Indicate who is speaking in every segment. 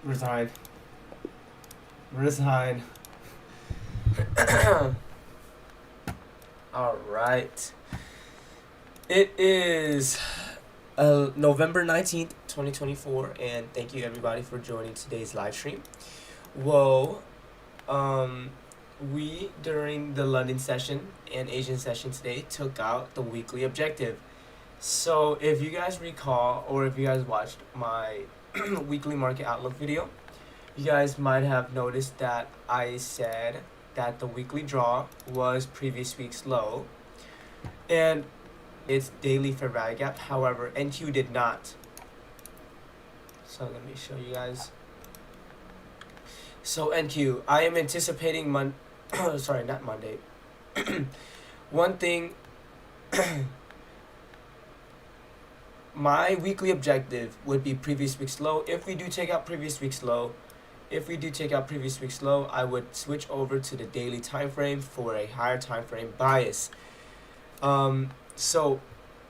Speaker 1: Resign. Resign. All right. It is November 19th, 2024, and thank you everybody for joining today's live stream. Whoa. We, during the London session and Asian session today, took out the weekly objective. So if you guys recall, or if you guys watched my weekly market outlook video, you guys might have noticed that I said that the weekly draw was previous week's low and its daily fair value gap. However, NQ did not. So let me show you guys. So NQ, I am anticipating sorry, not Monday. One thing, my weekly objective would be previous week's low. If we do take out previous week's low, I would switch over to the daily time frame for a higher time frame bias. So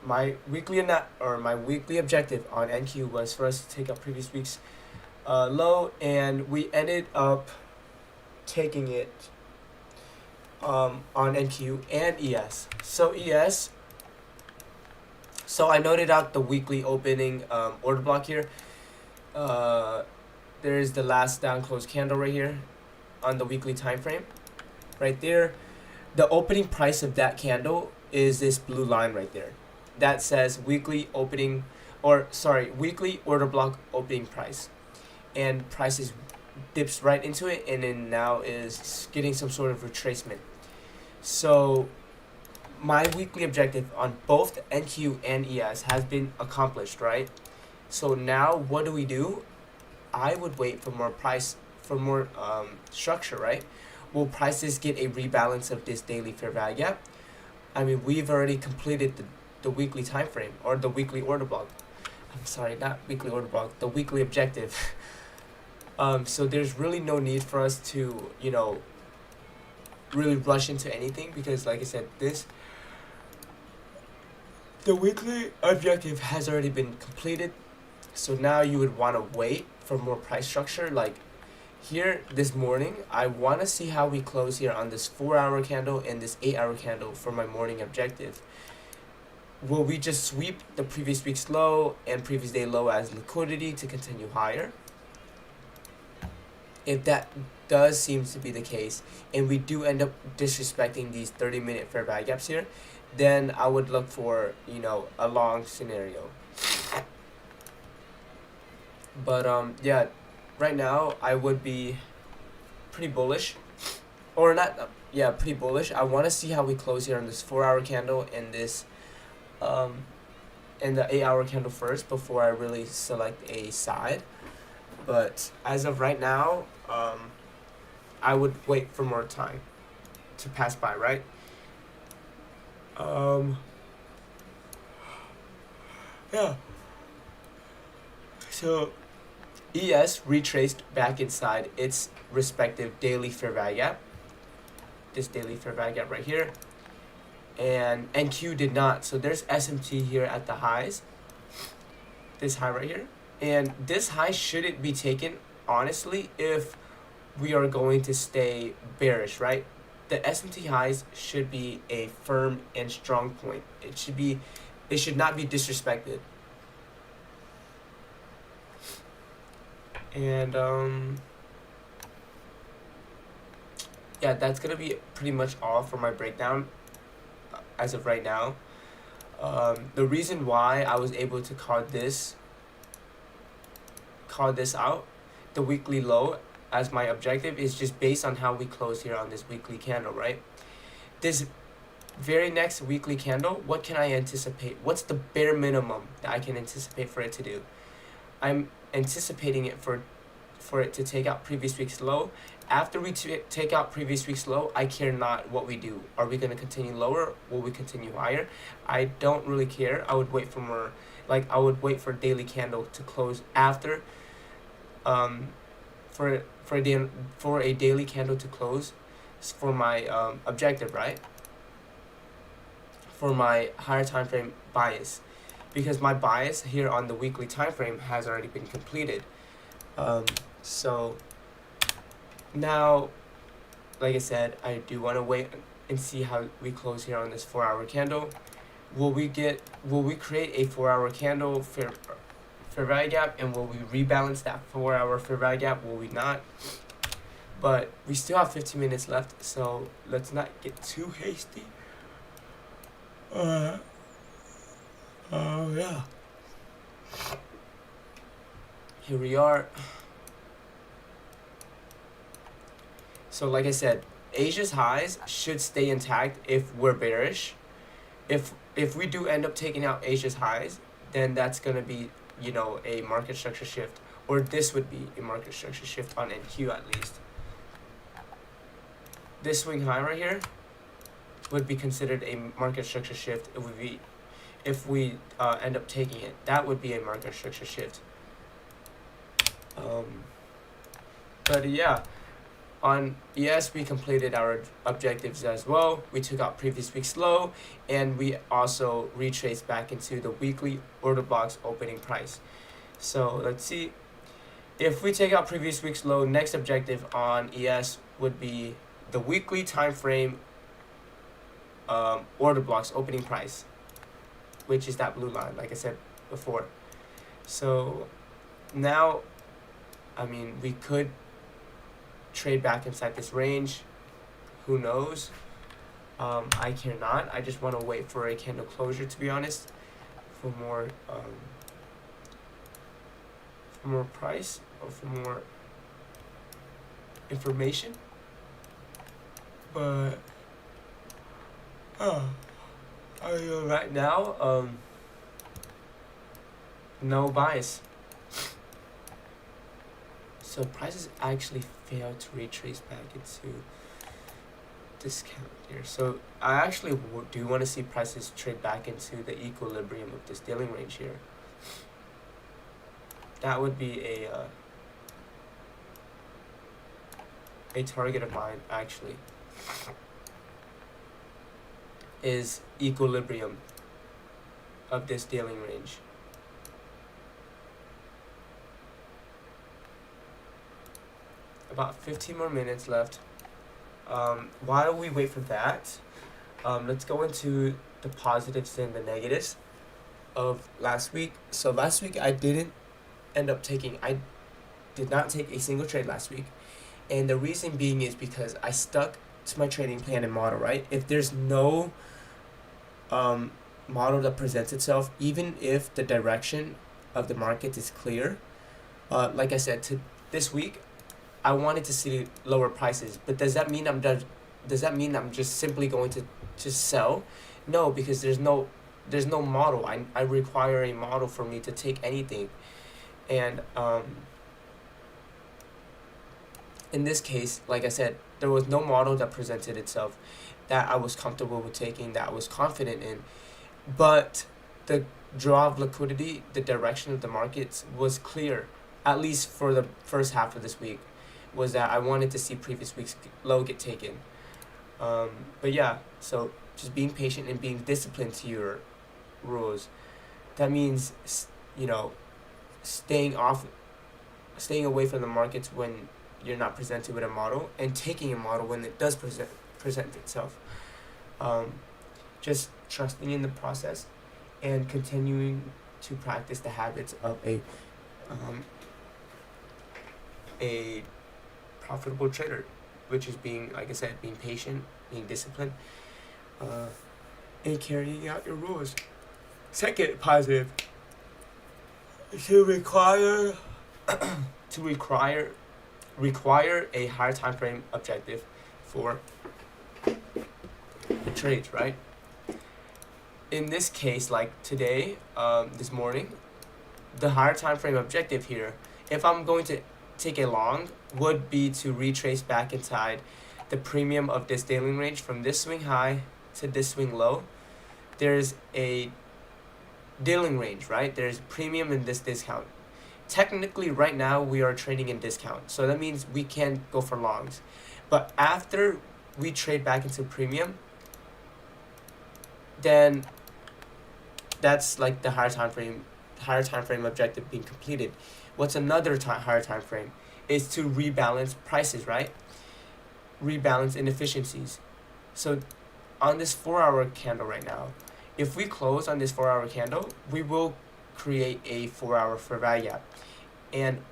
Speaker 1: my weekly objective on NQ was for us to take out previous week's low, and we ended up taking it on NQ and ES. So ES, so I noted out the weekly opening order block here. There's the last down close candle right here on the weekly time frame. Right there, the opening price of that candle is this blue line right there. That says weekly opening, weekly order block opening price. And prices dips right into it, and then now is getting some sort of retracement. So my weekly objective on both NQ and ES has been accomplished, right? So now what do? I would wait for more structure, right? Will prices get a rebalance of this daily fair value gap? I mean, we've already completed the weekly time frame, or the weekly order block. I'm sorry, not weekly order block, the weekly objective. So there's really no need for us to, really rush into anything, because like I said, the weekly objective has already been completed. So now you would want to wait for more price structure. Like here this morning, I want to see how we close here on this 4-hour candle and this 8-hour candle for my morning objective. Will we just sweep the previous week's low and previous day low as liquidity to continue higher? If that does seem to be the case, and we do end up disrespecting these 30-minute fair value gaps here, then I would look for, a long scenario. But yeah, right now I would be pretty bullish, or not. Yeah, pretty bullish. I want to see how we close here on this 4-hour candle and this, and the 8-hour candle first before I really select a side. But as of right now, I would wait for more time to pass by, right? Yeah. So ES retraced back inside its respective daily fair value gap. This daily fair value gap right here. And NQ did not. So there's SMT here at the highs. This high right here. And this high shouldn't be taken, honestly, if we are going to stay bearish, right? The SMT highs should be a firm and strong point. It should not be disrespected. And yeah, that's gonna be pretty much all for my breakdown as of right now. The reason why I was able to call this out, the weekly low, as my objective, is just based on how we close here on this weekly candle, right? This very next weekly candle, what can I anticipate? What's the bare minimum that I can anticipate for it to do? I'm anticipating it for it to take out previous week's low. After we take out previous week's low, I care not what we do. Are we going to continue lower? Will we continue higher? I don't really care. I would wait for more, I would wait for daily candle to close after, for a daily candle to close for my objective, right? For my higher time frame bias, because my bias here on the weekly time frame has already been completed. So now, like I said, I do want to wait and see how we close here on this 4-hour candle. Will we create a 4-hour candle fair value gap, and will we rebalance that 4-hour fair value gap? Will we not? But we still have 15 minutes left, so let's not get too hasty. Yeah. Here we are. So like I said, Asia's highs should stay intact if we're bearish. If we do end up taking out Asia's highs, then that's gonna be, you know, a market structure shift, or this would be a market structure shift on NQ at least. This swing high right here would be considered a market structure shift if we end up taking it. That would be a market structure shift. But yeah, on ES we completed our objectives as well. We took out previous week's low, and we also retraced back into the weekly order blocks opening price. So let's see. If we take out previous week's low, next objective on ES would be the weekly time frame order blocks opening price, which is that blue line, like I said before. So now, I mean, we could trade back inside this range. Who knows? I cannot. I just want to wait for a candle closure, to be honest, for more price or for more information. But right now, no bias. So prices actually failed to retrace back into discount here. So I actually do want to see prices trade back into the equilibrium of this dealing range here. That would be a target of mine, actually, is equilibrium of this dealing range. About 15 more minutes left. While we wait for that, let's go into the positives and the negatives of last week. So last week I did not take a single trade last week, and the reason being is because I stuck to my trading plan and model, right? If there's no model that presents itself, even if the direction of the market is clear, like I said, to this week I wanted to see lower prices. But does that mean I'm just simply going to just sell? No, because there's no model. I require a model for me to take anything. And in this case, like I said, there was no model that presented itself that I was comfortable with taking, that I was confident in. But the draw of liquidity, the direction of the markets was clear, at least for the first half of this week, was that I wanted to see previous week's low get taken. But yeah, so just being patient and being disciplined to your rules. That means, you know, staying away from the markets when you're not presented with a model, and taking a model when it does present itself. Just trusting in the process and continuing to practice the habits of a profitable trader, which is being, like I said, being patient, being disciplined, and carrying out your rules. Second positive, to require a higher time frame objective for the trades, right? In this case, like today, this morning, the higher time frame objective here, if I'm going to take a long, would be to retrace back inside the premium of this daily range from this swing high to this swing low. There's a dealing range, right? There's premium in this discount. Technically, right now, we are trading in discount, so that means we can't go for longs. But after we trade back into premium, then that's like the higher time frame objective being completed. What's another higher time frame is to rebalance prices, right? Rebalance inefficiencies. So on this 4-hour candle right now, if we close on this 4-hour candle, we will create a 4-hour fair value gap. And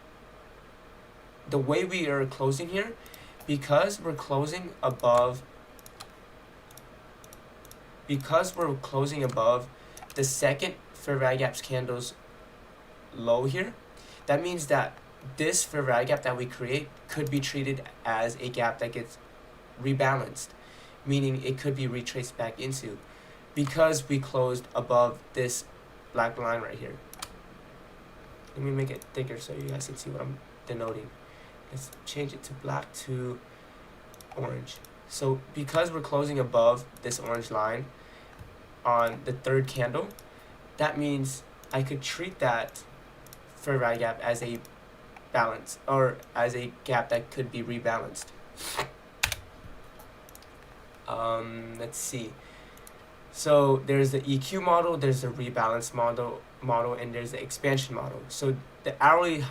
Speaker 1: the way we are closing here, because we're closing above the second fair value gap's candle's low here, that means that this fair value gap that we create could be treated as a gap that gets rebalanced, meaning it could be retraced back into, because we closed above this black line right here. Let me make it thicker so you guys can see what I'm denoting. Let's change it to black to orange. So because we're closing above this orange line on the third candle, that means I could treat that fair value gap as a balance, or as a gap that could be rebalanced. Let's see. So there's the EQ model, there's the rebalance model, and there's the expansion model. So the hourly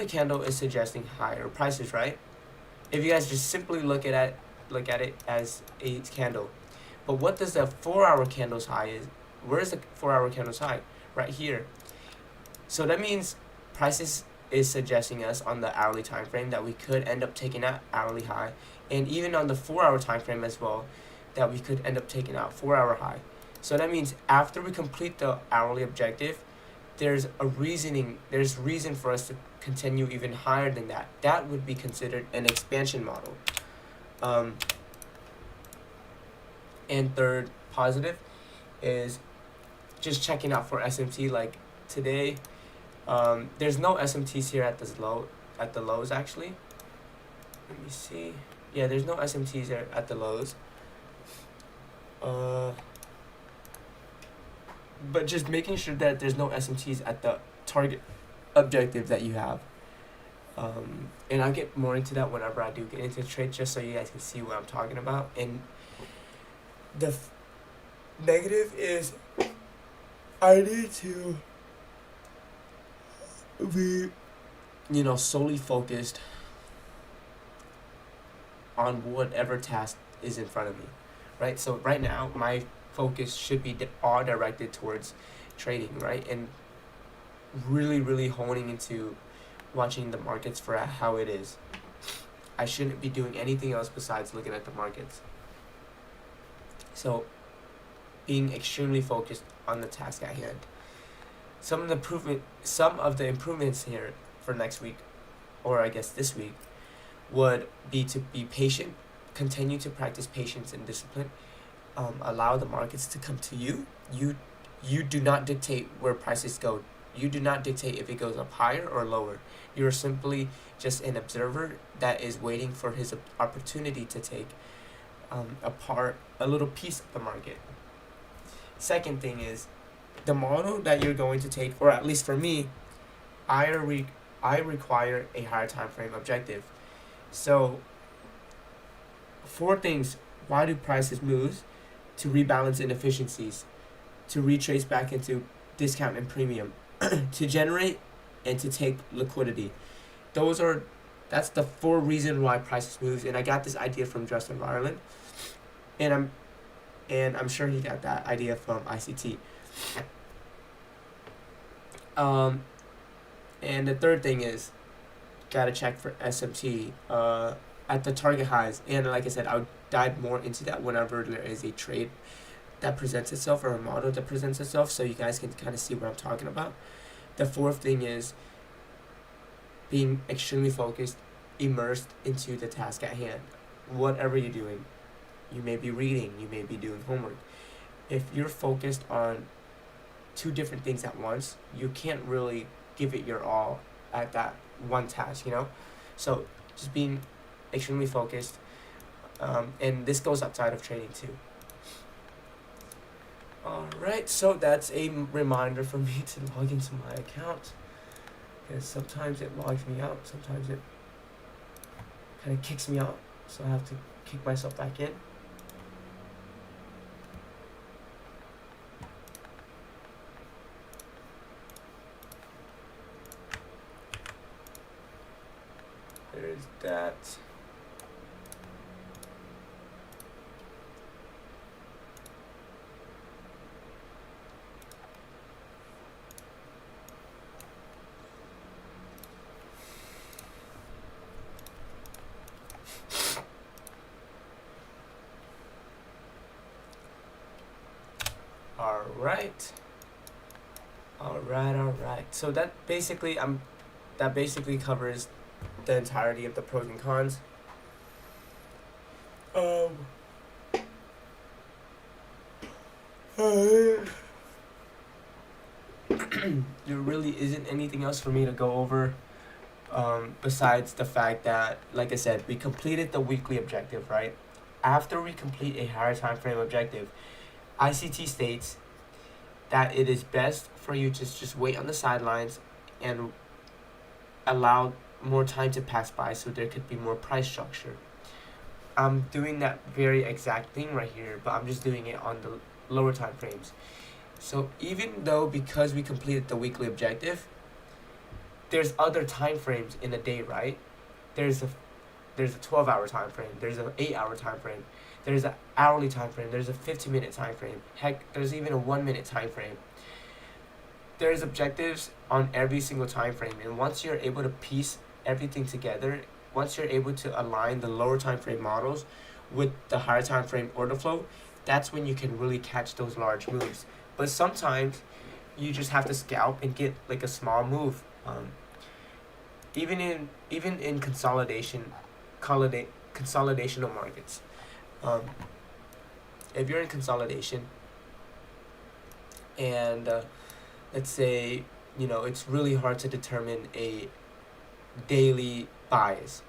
Speaker 1: candle is suggesting higher prices, right? If you guys just simply look at it as a candle. But what does the 4-hour candle's high is? Where's the 4-hour candle's high? Right here. So that means prices is suggesting us on the hourly time frame that we could end up taking out hourly high, and even on the 4-hour time frame as well, that we could end up taking out 4-hour high. So that means after we complete the hourly objective, there's reason for us to continue even higher than that. That would be considered an expansion model. And third positive is just checking out for SMT. Like today, there's no SMTs here at the lows actually. Let me see. Yeah, there's no SMTs there at the lows. But just making sure that there's no SMTs at the target objective that you have. And I'll get more into that whenever I do get into the trade, just so you guys can see what I'm talking about. And the negative is I need to be, solely focused on whatever task is in front of me, right? So right now, my focus should be all directed towards trading, right? And really, really honing into watching the markets for how it is. I shouldn't be doing anything else besides looking at the markets. So being extremely focused on the task at hand. Some of the improvements here for next week, or I guess this week, would be to be patient, continue to practice patience and discipline. Allow the markets to come to you. You do not dictate where prices go. You do not dictate if it goes up higher or lower. You're simply just an observer that is waiting for his opportunity to take a little piece of the market. Second thing is, the model that you're going to take, or at least for me, I require a higher time frame objective. So 4 things. Why do prices move? To rebalance inefficiencies, to retrace back into discount and premium, to generate and to take liquidity. That's the 4 reasons why prices move. And I got this idea from Justin Ireland, and I'm sure he got that idea from ICT. And the third thing is, gotta check for SMT at the target highs. And like I said, I'll dive more into that whenever there is a trade that presents itself, or a model that presents itself, so you guys can kind of see what I'm talking about. The 4th thing is being extremely focused, immersed into the task at hand. Whatever you're doing, you may be reading, you may be doing homework. If you're focused on 2 different things at once, you can't really give it your all at that one task, So just being extremely focused, and this goes outside of trading too. Alright, so that's a reminder for me to log into my account, because sometimes it logs me out, sometimes it kind of kicks me out, so I have to kick myself back in. is that? Alright. So that basically covers the entirety of the pros and cons. There really isn't anything else for me to go over, besides the fact that, like I said, we completed the weekly objective, right? After we complete a higher time frame objective, ICT states that it is best for you to just wait on the sidelines and allow more time to pass by so there could be more price structure. I'm doing that very exact thing right here, but I'm just doing it on the lower time frames. So even though, because we completed the weekly objective, there's other time frames in a day, right? There's a 12-hour time frame, there's an 8-hour time frame, there's an hourly time frame, there's a 15-minute time frame, heck, there's even a 1-minute time frame. There's objectives on every single time frame, and once you're able to piece everything together, once you're able to align the lower time frame models with the higher time frame order flow, that's when you can really catch those large moves. But sometimes you just have to scalp and get like a small move. Even in consolidational markets, if you're in consolidation and let's say it's really hard to determine a daily bias.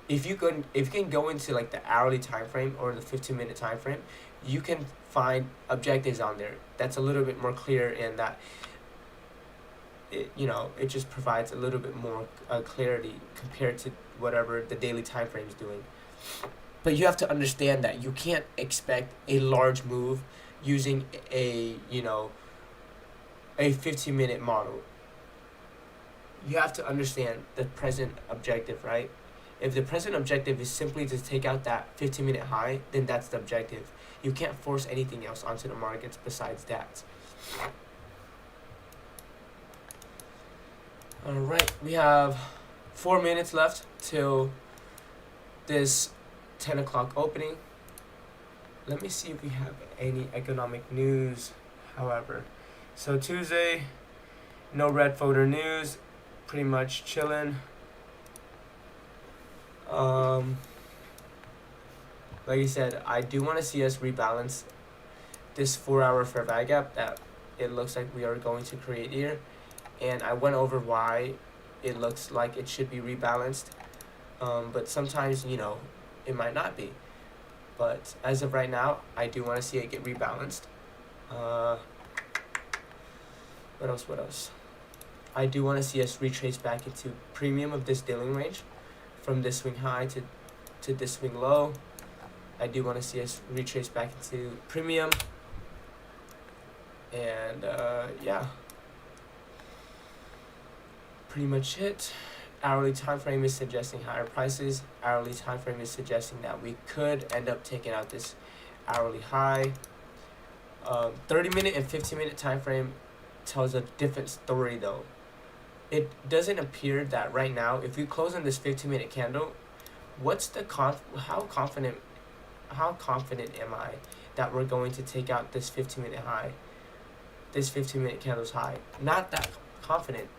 Speaker 1: If you can go into like the hourly time frame or the 15-minute time frame, you can find objectives on there that's a little bit more clear, and that it just provides a little bit more clarity compared to whatever the daily time frame is doing. But you have to understand that you can't expect a large move using a 15-minute model. You have to understand the present objective, right? If the present objective is simply to take out that 15-minute high, then that's the objective. You can't force anything else onto the markets besides that. Alright, we have 4 minutes left till this 10 o'clock opening. Let me see if we have any economic news, however. So Tuesday, no red folder news, pretty much chilling. Like I said, I do want to see us rebalance this 4-hour fair value gap that it looks like we are going to create here. And I went over why it looks like it should be rebalanced. But sometimes, it might not be. But as of right now, I do want to see it get rebalanced. What else? I do want to see us retrace back into premium of this dealing range from this swing high to this swing low. I do want to see us retrace back into premium. And yeah, pretty much it. Hourly time frame is suggesting higher prices. Hourly time frame is suggesting that we could end up taking out this hourly high. 30-minute and 15-minute time frame tells a different story though. It doesn't appear that right now, if we close on this 15-minute candle, how confident am I that we're going to take out this 15-minute high, this 15-minute candle's high? Not that confident.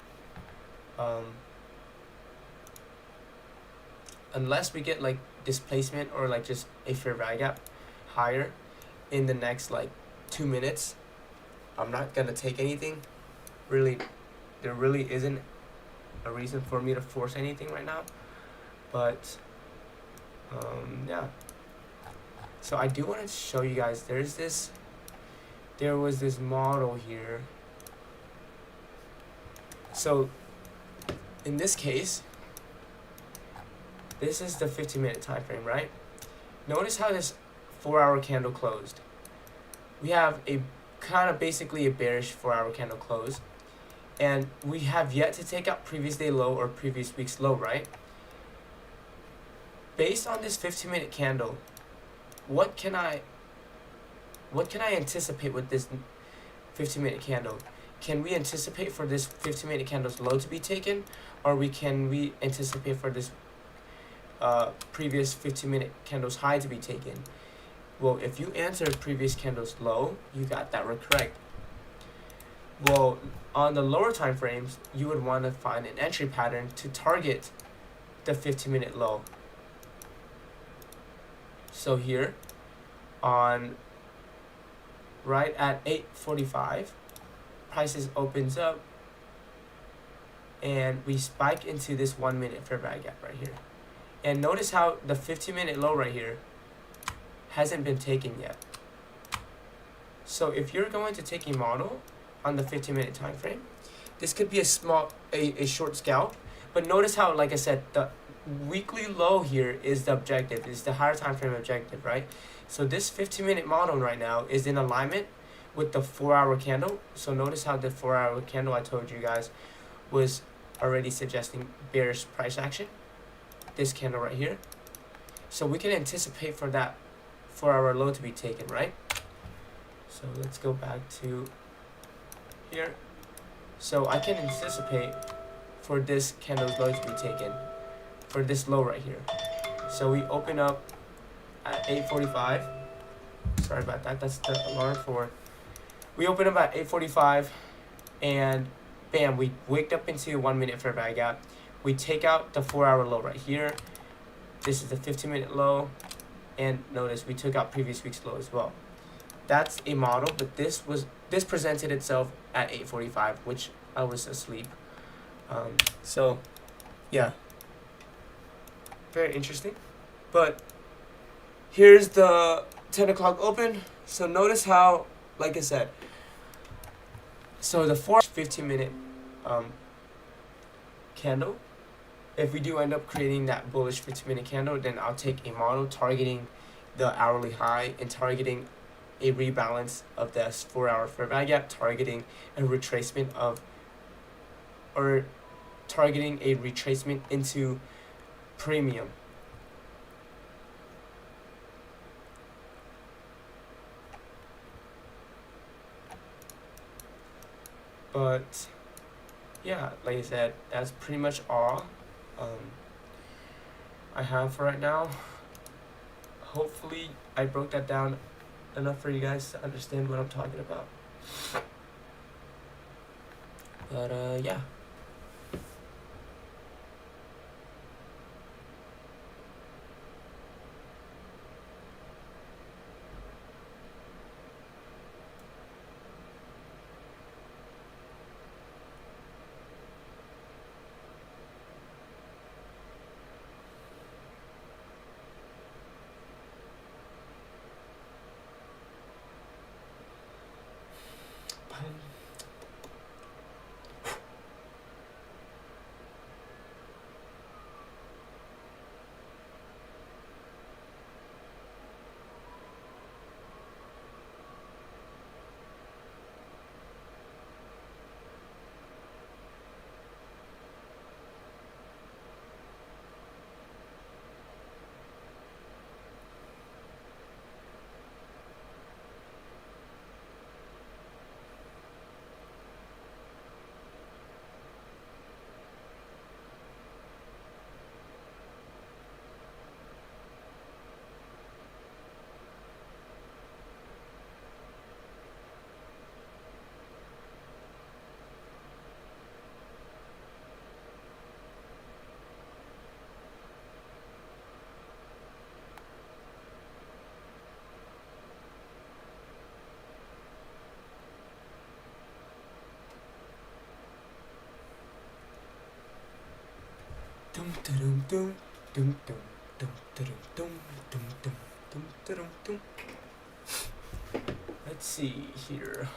Speaker 1: Unless we get like displacement or like just a fair value gap higher in the next like 2 minutes, I'm not gonna take anything. Really, there really isn't a reason for me to force anything right now. But yeah. So I do want to show you guys. There was this model here. So in this case, this is the 15-minute time frame, right? Notice how this 4-hour candle closed. We have a kind of basically a bearish 4-hour candle close, and we have yet to take out previous day low or previous week's low, right? based on this 15-minute candle, what can I anticipate with this 15-minute candle? Can we anticipate for this 15-minute candle's low to be taken, or can we anticipate for this previous 15-minute candle's high to be taken? Well, if you answered previous candle's low, you got that correct. Well, on the lower time frames, you would want to find an entry pattern to target the 15-minute low. So here, on right at 8:45, prices opens up, and we spike into this 1-minute fair value gap right here. And notice how the 15-minute low right here hasn't been taken yet. So if you're going to take a model on the 15-minute time frame, this could be a short scalp. But notice how, like I said, the weekly low here is the objective, is the higher time frame objective, right? So this 15-minute model right now is in alignment with the 4-hour candle. So notice how the 4-hour candle I told you guys was already suggesting bearish price action. This candle right here. So we can anticipate for that 4-hour low to be taken, right? So let's go back to here. So I can anticipate for this candle's low to be taken, for this low right here. So we open up at 8:45. Sorry about that, that's the alarm for. We open up at 8:45, and bam, we waked up into a 1-minute fair value gap. We take out the 4-hour low right here. This is the 15-minute low, and notice we took out previous week's low as well. That's a model, but this presented itself at 8:45, which I was asleep. So yeah, very interesting. But here's the 10 o'clock open. So notice how, like I said, so the 15-minute candle, if we do end up creating that bullish 15-minute candle, then I'll take a model targeting the hourly high and targeting a rebalance of this 4-hour fair value gap, targeting a retracement of, or targeting a retracement into premium. But yeah, like I said, that's pretty much all I have for right now. Hopefully I broke that down enough for you guys to understand what I'm talking about. But yeah. Let's see here.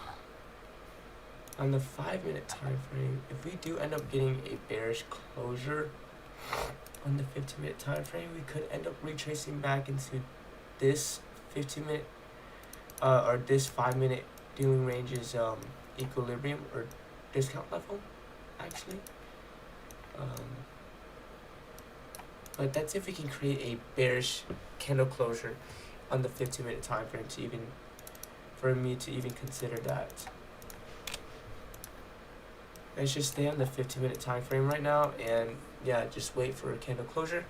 Speaker 1: On the 5-minute time frame, if we do end up getting a bearish closure on the 15-minute time frame, we could end up retracing back into this 15-minute or this 5-minute dealing range's equilibrium or discount level, actually. But that's if we can create a bearish candle closure on the 15-minute time frame to even, for me to even consider that. Let's just stay on the 15-minute time frame right now, and yeah, just wait for a candle closure.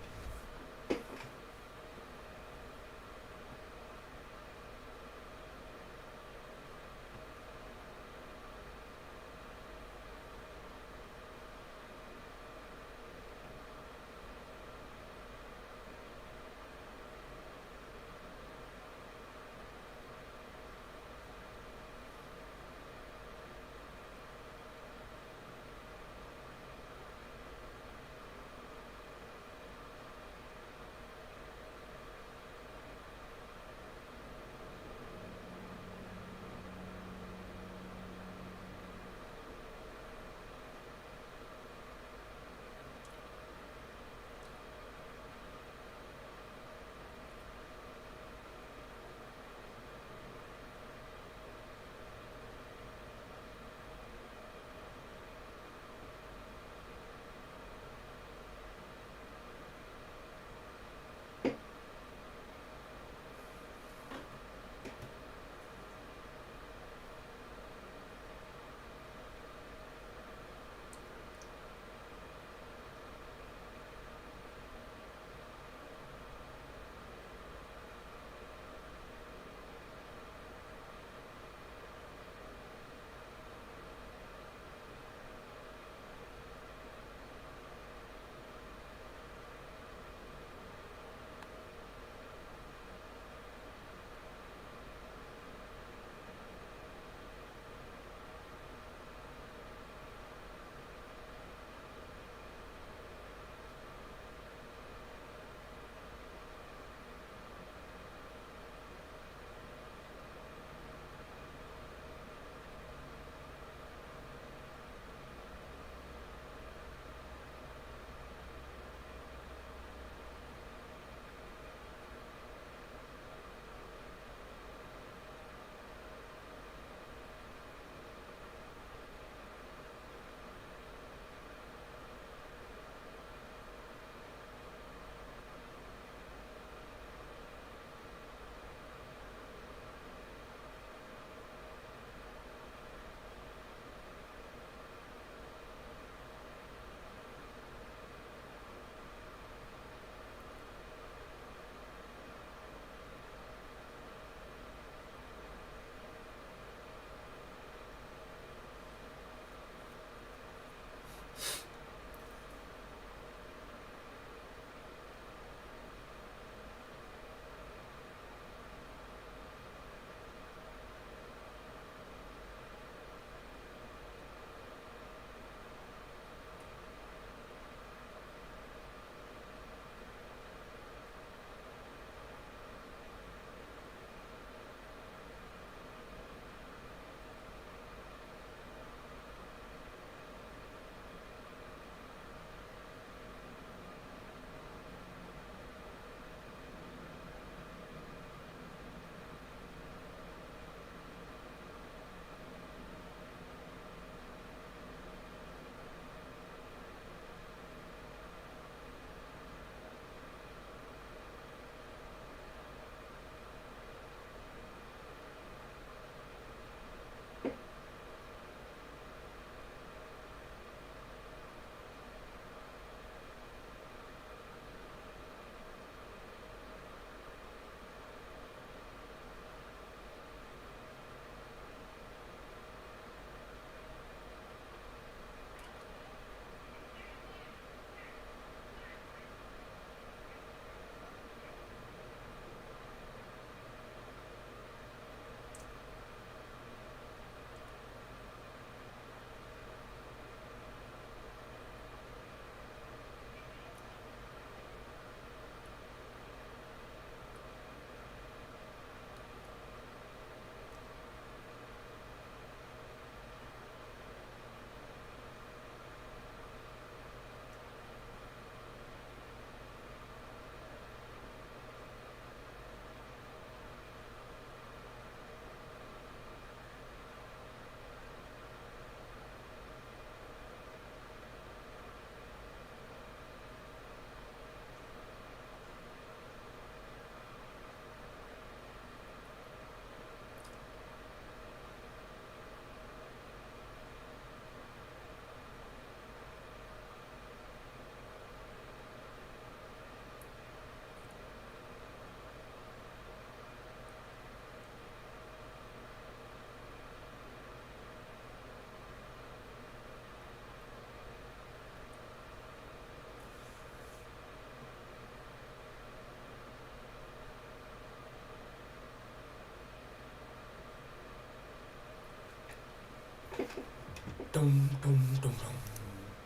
Speaker 1: Dum dum dum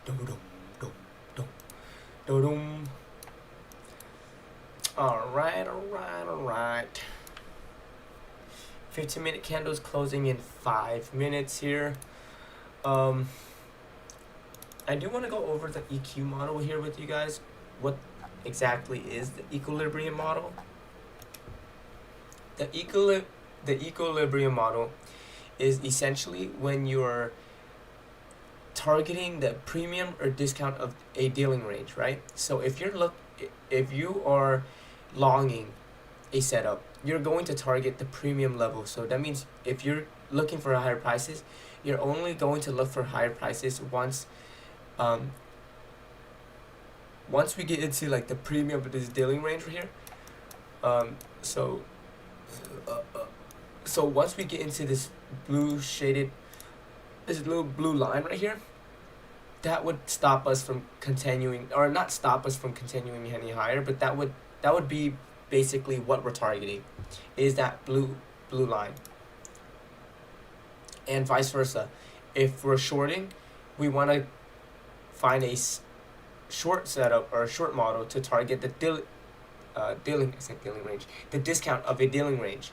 Speaker 1: dum dum dum dum dum dum. Alright. 15-minute candles closing in 5 minutes here. I do want to go over the EQ model here with you guys. What exactly is the equilibrium model? The equilibrium model is essentially when you're targeting the premium or discount of a dealing range, right? So if you are longing a setup, you're going to target the premium level. So that means if you're looking for higher prices, you're only going to look for higher prices once we get into like the premium of this dealing range right here. So once we get into this blue shaded, this little blue line right here, that would stop us from continuing, or not stop us from continuing any higher, but that would be basically what we're targeting, is that blue line. And vice versa. If we're shorting, we want to find a short setup or a short model to target the dealing range, the discount of a dealing range.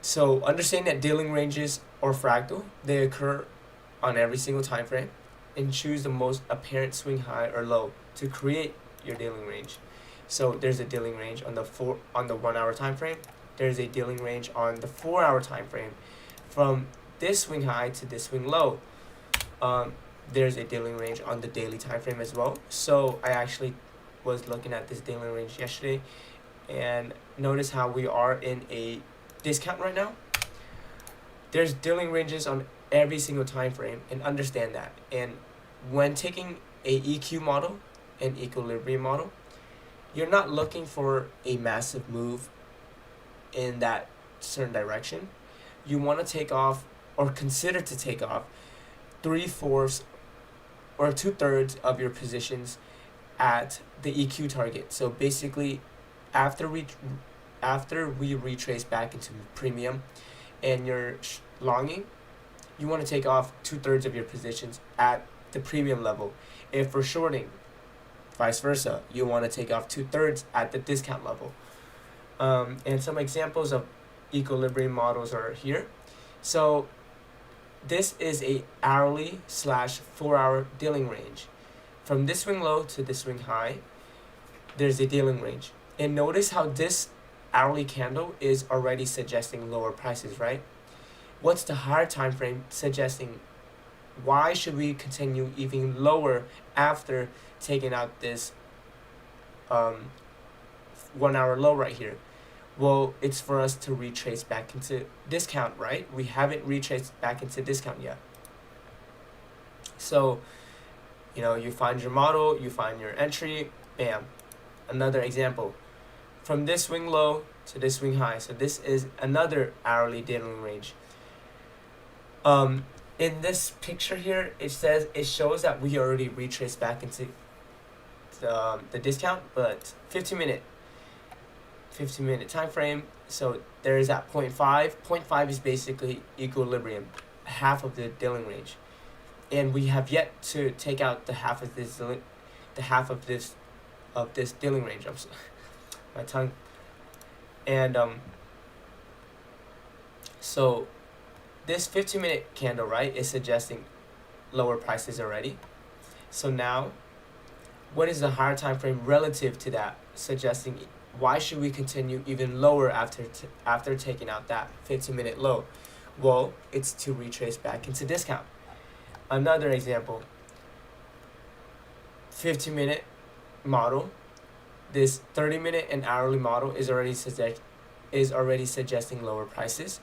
Speaker 1: So understand that dealing ranges are fractal. They occur on every single time frame, and choose the most apparent swing high or low to create your dealing range. So there's a dealing range on the 1 hour time frame. There's a dealing range on the 4 hour time frame, from this swing high to this swing low. There's a dealing range on the daily time frame as well. So I actually was looking at this dealing range yesterday, and notice how we are in a discount right now. There's dealing ranges on every single time frame, and understand that. And when taking a EQ model and equilibrium model, you're not looking for a massive move in that certain direction. You want to take off, or consider to take off, 3/4 or 2/3 of your positions at the EQ target. So basically, after we retrace back into premium and you're longing, you want to take off 2/3 of your positions at the premium level. If we're shorting, vice versa, you want to take off 2/3 at the discount level. And some examples of equilibrium models are here. So this is a hourly / 4 hour dealing range. From this swing low to this swing high, there's a dealing range. And notice how this hourly candle is already suggesting lower prices, right? What's the higher time frame suggesting? Why should we continue even lower after taking out this 1 hour low right here? Well, it's for us to retrace back into discount, right? We haven't retraced back into discount yet. So, you find your model, you find your entry, bam. Another example. From this swing low to this swing high. So this is another hourly dealing range. In this picture here, it shows that we already retraced back into the discount, but 15-minute time frame. So there is that 0.5. 0.5 is basically equilibrium, half of the dealing range, and we have yet to take out the half of this dealing range. My tongue. And so this 15-minute candle, right, is suggesting lower prices already. So now, what is the higher time frame relative to that, suggesting why should we continue even lower after taking out that 15-minute low? Well, it's to retrace back into discount. Another example, 15-minute model. This 30-minute and hourly model is already suggesting lower prices.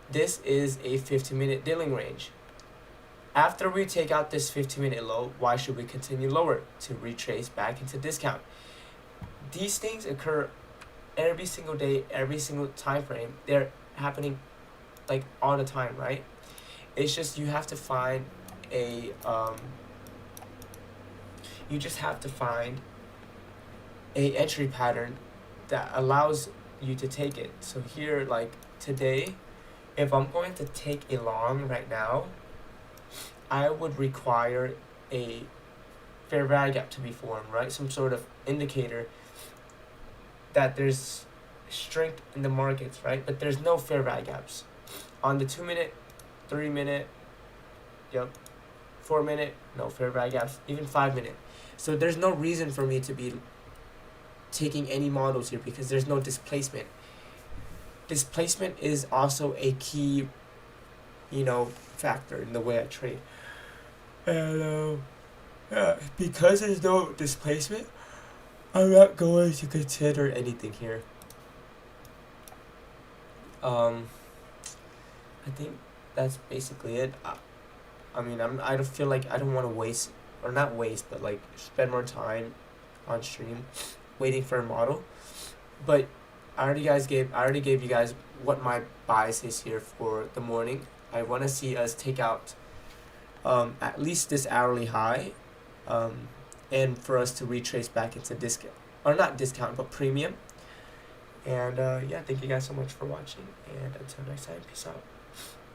Speaker 1: This is a 15-minute dealing range. After we take out this 15-minute low, why should we continue lower? To retrace back into discount. These things occur every single day, every single time frame. They're happening like all the time, right? It's just you have to find a entry pattern that allows you to take it. So here, like today, if I'm going to take a long right now, I would require a fair value gap to be formed, right? Some sort of indicator that there's strength in the markets, right? But there's no fair value gaps. On the 2 minute, 3 minute, 4 minute, no fair value gaps, even 5 minute. So there's no reason for me to be taking any models here because there's no displacement. Displacement is also a key, factor in the way I trade. And because there's no displacement, I'm not going to consider anything here. I think that's basically it. I don't feel like I don't want to waste, or not waste, but like spend more time on stream waiting for a model. But I already gave you guys what my bias is here for the morning. I want to see us take out at least this hourly high, and for us to retrace back into discount, or not discount, but premium. And thank you guys so much for watching, and until next time, peace out.